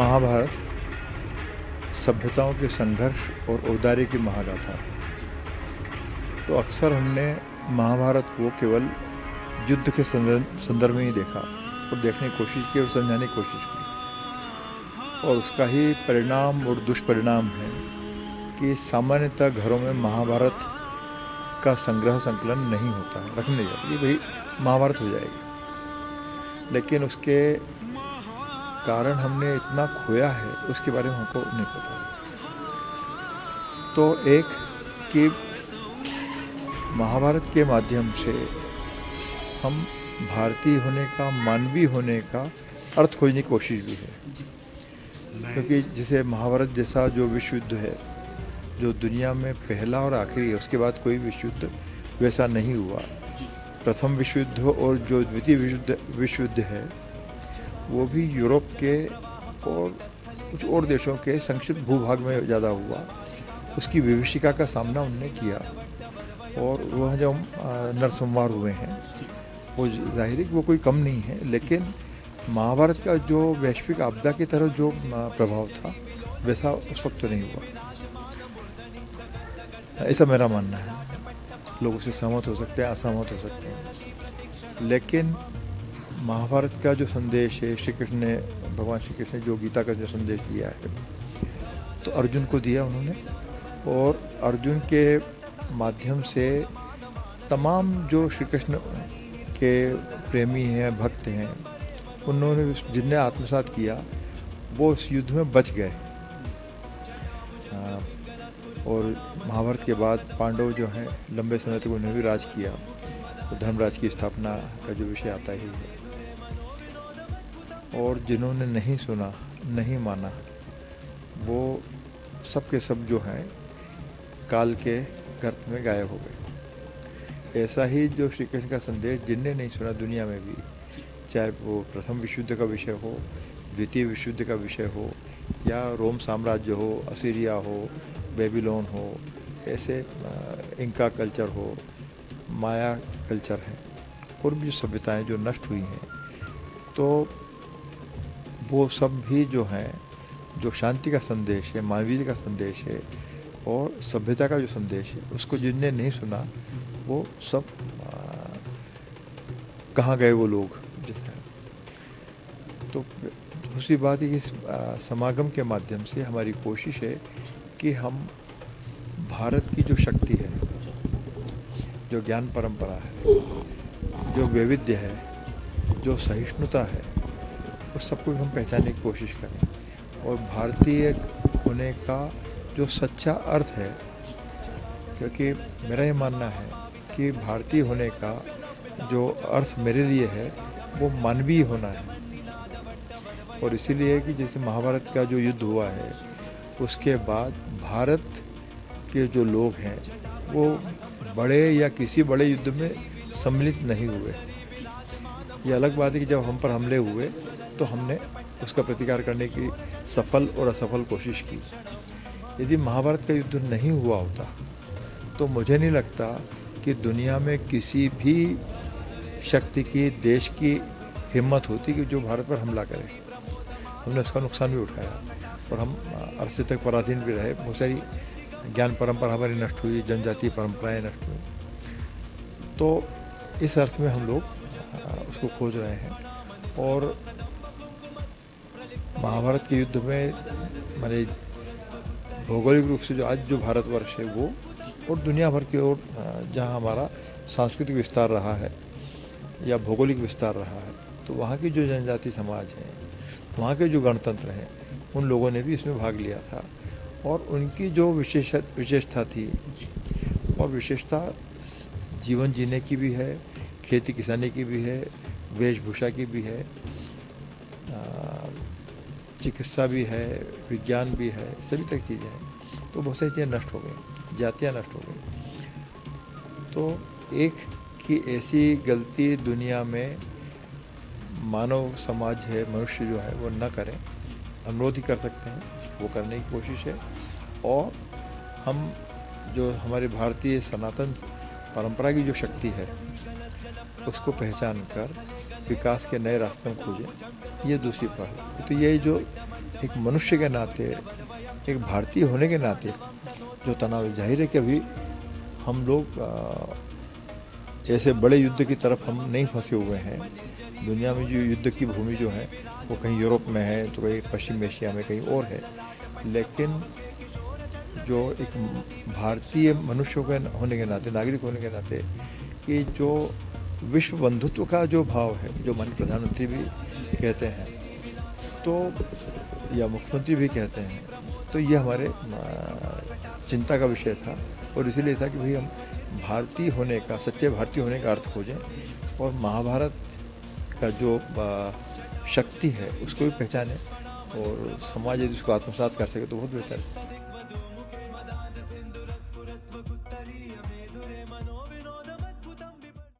महाभारत सभ्यताओं के संघर्ष और औदार्य की महागाथा। तो अक्सर हमने महाभारत को केवल युद्ध के संदर्भ में ही देखा और देखने की कोशिश की और समझाने की कोशिश की, और उसका ही परिणाम और दुष्परिणाम है कि सामान्यतः घरों में महाभारत का संग्रह संकलन नहीं होता है, रखने जाती भाई महाभारत हो जाएगी, लेकिन उसके कारण हमने इतना खोया है उसके बारे में हमको नहीं पता। तो एक कि महाभारत के माध्यम से हम भारतीय होने का, मानवीय होने का अर्थ खोजने की कोशिश भी है, क्योंकि जैसे महाभारत जैसा जो विश्व युद्ध है, जो दुनिया में पहला और आखिरी है, उसके बाद कोई विश्व युद्ध वैसा नहीं हुआ। प्रथम विश्व युद्ध और जो द्वितीय विश्व युद्ध है वो भी यूरोप के और कुछ और देशों के संक्षिप्त भूभाग में ज़्यादा हुआ। उसकी विभीषिका का सामना उनने किया, और वह जो नरसंहार हुए हैं वो जाहिर है कि वो कोई कम नहीं है, लेकिन महाभारत का जो वैश्विक आपदा की तरह जो प्रभाव था वैसा उस वक्त तो नहीं हुआ। ऐसा मेरा मानना है। लोग उससे सहमत हो सकते हैं, असहमत हो सकते हैं, लेकिन महाभारत का जो संदेश है, श्री कृष्ण ने, भगवान श्री कृष्ण ने जो गीता का जो संदेश दिया है तो अर्जुन को दिया उन्होंने, और अर्जुन के माध्यम से तमाम जो श्री कृष्ण के प्रेमी हैं, भक्त हैं, उन्होंने जिनने आत्मसात किया वो उस युद्ध में बच गए। और महाभारत के बाद पांडव जो हैं लंबे समय तक उन्होंने भी राज किया, तो धर्मराज की स्थापना का जो विषय आता ही है। और जिन्होंने नहीं सुना, नहीं माना, वो सब के सब जो हैं काल के गर्त में गायब हो गए। ऐसा ही जो श्री कृष्ण का संदेश जिनने नहीं सुना दुनिया में भी, चाहे वो प्रथम विश्व युद्ध का विषय हो, द्वितीय विश्व युद्ध का विषय हो, या रोम साम्राज्य हो, असीरिया हो, बेबीलोन हो, ऐसे इंका कल्चर हो, माया कल्चर है, और भी जो सभ्यताएँ जो नष्ट हुई हैं, तो वो सब भी जो हैं, जो शांति का संदेश है, मानवीयता का संदेश है और सभ्यता का जो संदेश है, उसको जिनने नहीं सुना वो सब कहाँ गए वो लोग। जैसे तो दूसरी बात है कि इस समागम के माध्यम से हमारी कोशिश है कि हम भारत की जो शक्ति है, जो ज्ञान परंपरा है, जो वैविध्य है, जो सहिष्णुता है, उस सबको हम पहचानने की कोशिश करें, और भारतीय होने का जो सच्चा अर्थ है, क्योंकि मेरा ये मानना है कि भारतीय होने का जो अर्थ मेरे लिए है वो मानवीय होना है। और इसीलिए कि जैसे महाभारत का जो युद्ध हुआ है उसके बाद भारत के जो लोग हैं वो बड़े या किसी बड़े युद्ध में सम्मिलित नहीं हुए। ये अलग बात है कि जब हम पर हमले हुए तो हमने उसका प्रतिकार करने की सफल और असफल कोशिश की। यदि महाभारत का युद्ध नहीं हुआ होता तो मुझे नहीं लगता कि दुनिया में किसी भी शक्ति की, देश की हिम्मत होती कि जो भारत पर हमला करे। हमने उसका नुकसान भी उठाया और हम अरसे तक पराधीन भी रहे। बहुत सारी ज्ञान परंपरा हमारी नष्ट हुई, जनजातीय परंपराएं नष्ट हुई। तो इस अर्थ में हम लोग उसको खोज रहे हैं, और महाभारत के युद्ध में हमारे भौगोलिक रूप से जो आज जो भारतवर्ष है वो, और दुनिया भर की ओर जहाँ हमारा सांस्कृतिक विस्तार रहा है या भौगोलिक विस्तार रहा है, तो वहाँ की जो जनजाति समाज है, वहाँ के जो गणतंत्र हैं, उन लोगों ने भी इसमें भाग लिया था, और उनकी जो विशेषता थी, और विशेषता जीवन जीने की भी है, खेती किसानी की भी है, वेशभूषा की भी है, चिकित्सा भी है, विज्ञान भी है, सभी तक चीज़ें हैं। तो बहुत सारी चीज़ें नष्ट हो गई, जातियाँ नष्ट हो गई। तो एक कि ऐसी गलती दुनिया में मानव समाज है, मनुष्य जो है वो न करें। अनुरोध ही कर सकते हैं, वो करने की कोशिश है। और हम जो हमारे भारतीय सनातन परंपरा की जो शक्ति है उसको पहचान कर विकास के नए रास्ते खोजें, ये दूसरी पहल। तो ये जो एक मनुष्य के नाते, एक भारतीय होने के नाते जो तनाव है, ज़ाहिर है कि अभी हम लोग ऐसे बड़े युद्ध की तरफ हम नहीं फंसे हुए हैं। दुनिया में जो युद्ध की भूमि जो है वो कहीं यूरोप में है, तो कहीं पश्चिम एशिया में, कहीं और है। लेकिन जो एक भारतीय मनुष्यों के होने के नाते, नागरिक होने के नाते, कि जो विश्व बंधुत्व का जो भाव है, जो माननीय प्रधानमंत्री भी कहते हैं, तो या मुख्यमंत्री भी कहते हैं, तो ये हमारे चिंता का विषय था। और इसीलिए था कि भाई हम भारतीय होने का, सच्चे भारतीय होने का अर्थ खोजें और महाभारत का जो शक्ति है उसको भी पहचानें, और समाज यदि उसको आत्मसात कर सके तो बहुत बेहतर है।